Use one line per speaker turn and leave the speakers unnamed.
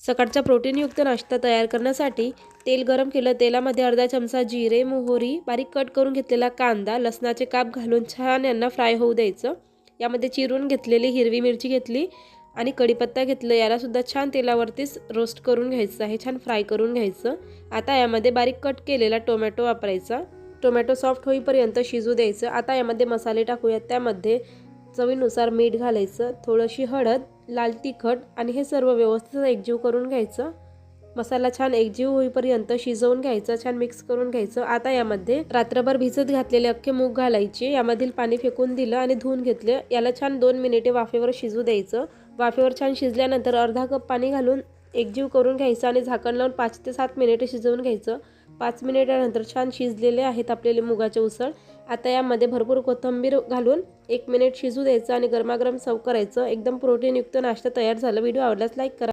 सकाळचा प्रोटीनयुक्त नाश्ता तयार करण्यासाठी तेल गरम केलं। तेलामध्ये अर्धा चमचा जिरे, मोहरी, बारीक कट करून घेतलेला कांदा, लसणाचे काप घालून छान यांना फ्राय होऊ द्यायचं। यामध्ये चिरून घेतलेली हिरवी मिरची घेतली आणि कढीपत्ता घेतलं। याला सुद्धा छान तेलावरतीच रोस्ट करून घ्यायचं आहे, छान फ्राय करून घ्यायचं। आता यामध्ये बारीक कट केलेला टोमॅटो वापरायचा। टोमॅटो सॉफ्ट होईपर्यंत शिजू द्यायचं। आता यामध्ये मसाले टाकूयात। त्यामध्ये चवीनुसार मीठ घालायचं, थोडीशी हळद, लाल तिखट आणि हे सर्व व्यवस्थित एकजीव करून घ्यायचं। मसाला छान एकजीव होईपर्यंत शिजवून घ्यायचं, छान मिक्स करून घ्यायचं। आता यामध्ये रात्रभर भिजत घातलेले अख्खे मूग घालायचे। यामधील पाणी फेकून दिलं आणि धुवून घेतले। याला छान 2 मिनिटे वाफेवर शिजू द्यायचं। वाफेवर छान शिजल्यानंतर अर्धा कप पाणी घालून एकजीव करून घ्यायचं आणि झाकण लावून 5 ते 7 मिनिटे शिजवून घ्यायचं। 5 मिनिटानंतर छान शिजलेले आहेत आपले मुगाचे उसळ। आता यामध्ये भरपूर कोथिंबीर घालून 1 मिनिट शिजू द्यायचं आणि गरमागरम सर्व करायचं। एकदम प्रोटीनयुक्त नाश्ता तयार झाला। व्हिडिओ आवडल्यास लाईक करा।